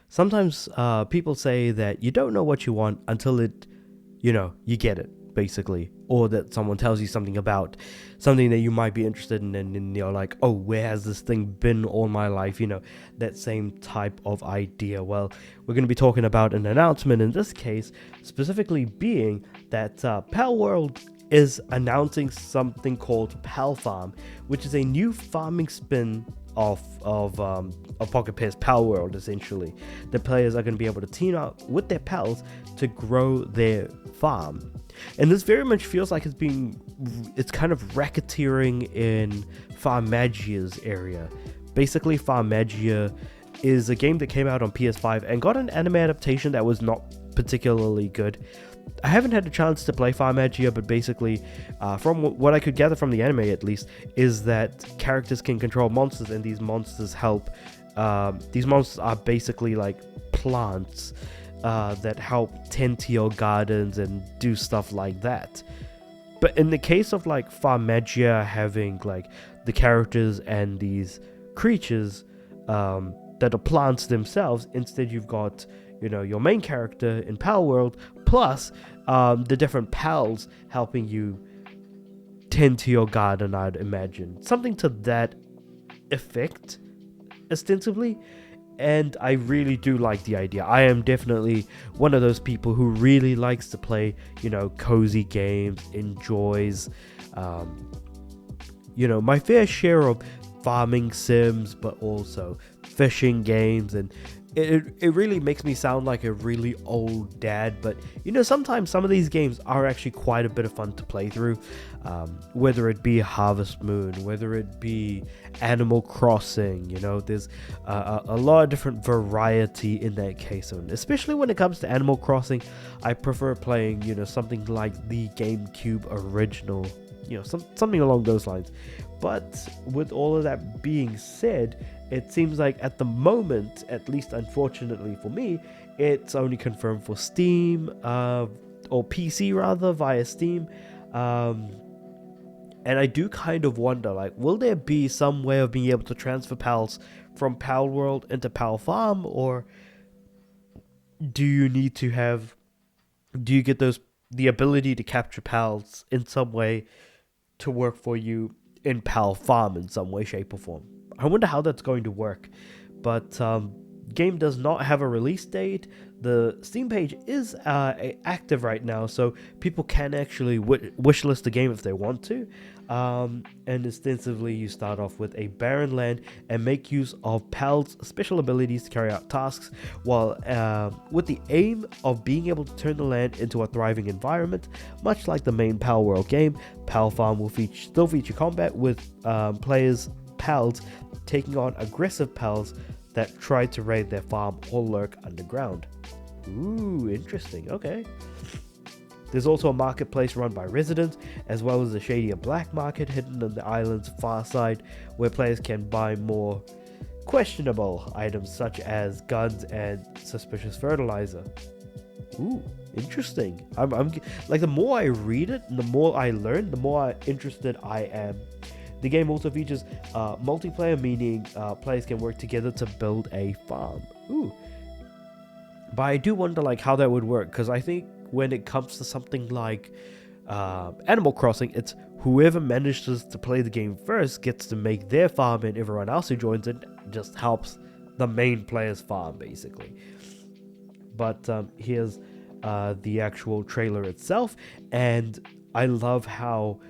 sometimes people say that you don't know what you want until you get it, basically, or that someone tells you something about something that you might be interested in, and you're like, oh, where has this thing been all my life? That same type of idea. Well, we're going to be talking about an announcement in this case, specifically being that Palworld is announcing something called Palfarm, which is a new farming spin of Pocket Pair's Palworld. Essentially, the players are going to be able to team up with their pals to grow their farm, and this very much feels like it's kind of racketeering in Farmagia's area. Basically, Farmagia is a game that came out on PS5 and got an anime adaptation that was not particularly good. I haven't had a chance to play Farmagia, but basically, from what I could gather from the anime at least, is that characters can control monsters, and these monsters help. These monsters are basically like plants that help tend to your gardens and do stuff like that. But in the case of like Farmagia having like the characters and these creatures that are plants themselves, instead you've got your main character in Palworld plus the different pals helping you tend to your garden. I'd imagine something to that effect, ostensibly. And I really do like the idea. I am definitely one of those people who really likes to play, cozy games, enjoys, my fair share of farming sims, but also fishing games. And it really makes me sound like a really old dad, but sometimes some of these games are actually quite a bit of fun to play through, whether it be Harvest Moon, whether it be Animal Crossing. There's a lot of different variety in that case, and especially when it comes to Animal Crossing, I prefer playing something like the GameCube original, something along those lines. But with all of that being said, it seems like at the moment, at least unfortunately for me, it's only confirmed for Steam, or PC rather, via Steam. And I do kind of wonder, like, will there be some way of being able to transfer pals from Palworld into Palfarm, or do you get the ability to capture pals in some way to work for you in Palfarm in some way, shape, or form? I wonder how that's going to work. But game does not have a release date. The Steam page is active right now, so people can actually wishlist the game if they want to. And ostensibly, you start off with a barren land and make use of Pal's special abilities to carry out tasks, while with the aim of being able to turn the land into a thriving environment. Much like the main Palworld game, Palfarm will still feature combat with pals taking on aggressive pals that try to raid their farm or lurk underground. Ooh, interesting. Okay. There's also a marketplace run by residents, as well as a shadier black market hidden on the island's far side, where players can buy more questionable items such as guns and suspicious fertilizer. Ooh, interesting. I'm like, the more I read it and the more I learn, the more interested I am. The game also features multiplayer, meaning players can work together to build a farm. Ooh. But I do wonder like how that would work, because I think when it comes to something like Animal Crossing, it's whoever manages to play the game first gets to make their farm, and everyone else who joins it just helps the main player's farm, basically. But here's the actual trailer itself, and I love how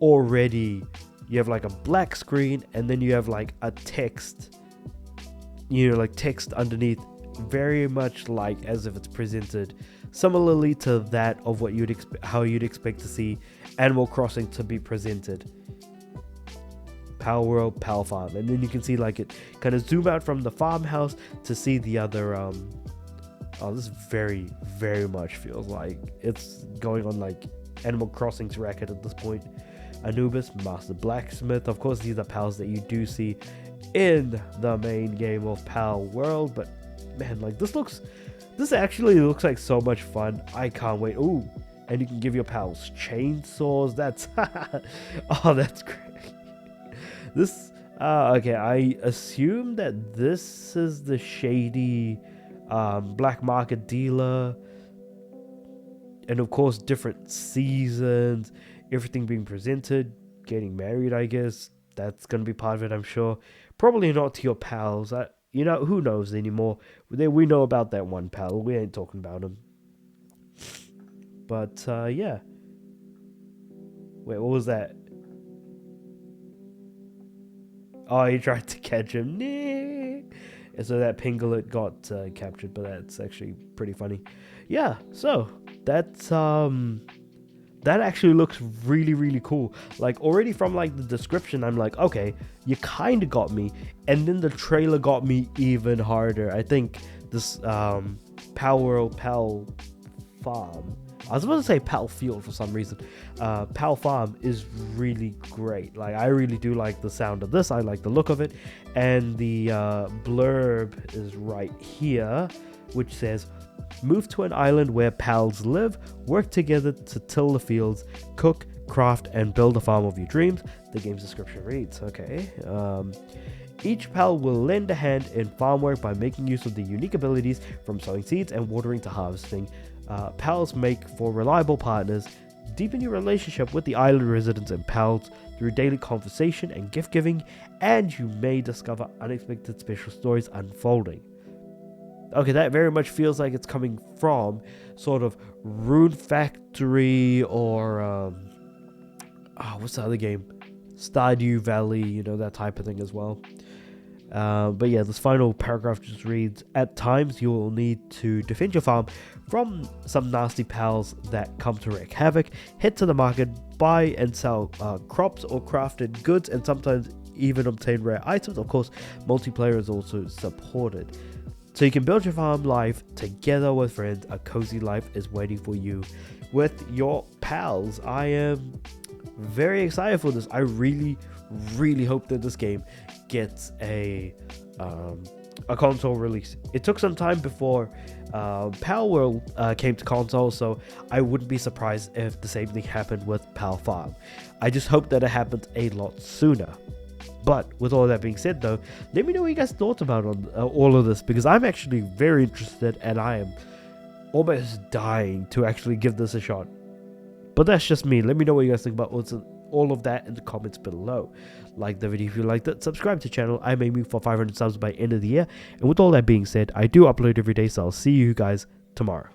already you have like a black screen, and then you have like a text, like text underneath, very much like as if it's presented similarly to that of what how you'd expect to see Animal Crossing to be presented. Palworld, Palfarm, and then you can see like it kind of zoom out from the farmhouse to see the other this very, very much feels like it's going on like Animal Crossing's racket at this point. Anubis, Master Blacksmith, of course these are pals that you do see in the main game of Palworld, but man, like this actually looks like so much fun. I can't wait. Ooh, and you can give your pals chainsaws. That's oh, that's great. This okay, I assume that this is the shady black market dealer, and of course different seasons, everything being presented, getting married, I guess that's gonna be part of it, I'm sure. Probably not to your pals. Who knows anymore. We know about that one pal. We ain't talking about him. But yeah. Wait, what was that? Oh, he tried to catch him. And so that Pinglet got captured, but that's actually pretty funny. Yeah, so that's that actually looks really, really cool. Like, already from like the description, I'm like, okay, you kind of got me. And then the trailer got me even harder. I think this Palworld, Palfarm, I was about to say Palfield for some reason. Palfarm is really great. Like, I really do like the sound of this. I like the look of it. And the blurb is right here, which says, move to an island where pals live, work together to till the fields, cook, craft, and build a farm of your dreams. The game's description reads, okay. Each pal will lend a hand in farm work by making use of the unique abilities from sowing seeds and watering to harvesting. Pals make for reliable partners. Deepen your relationship with the island residents and pals through daily conversation and gift giving, and you may discover unexpected special stories unfolding. Okay, that very much feels like it's coming from sort of Rune Factory or what's the other game? Stardew Valley, that type of thing as well. But yeah, this final paragraph just reads, at times you will need to defend your farm from some nasty pals that come to wreak havoc. Head to the market, buy and sell crops or crafted goods, and sometimes even obtain rare items. Of course, multiplayer is also supported. So you can build your farm life together with friends. A cozy life is waiting for you with your pals. I am very excited for this. I really, really hope that this game gets a console release. It took some time before Palworld came to console, so I wouldn't be surprised if the same thing happened with Palfarm. I just hope that it happens a lot sooner. But with all that being said, though, let me know what you guys thought about on all of this, because I'm actually very interested and I am almost dying to actually give this a shot. But that's just me. Let me know what you guys think about all of that in the comments below. Like the video if you liked it. Subscribe to the channel. I'm aiming for 500 subs by end of the year. And with all that being said, I do upload every day, so I'll see you guys tomorrow.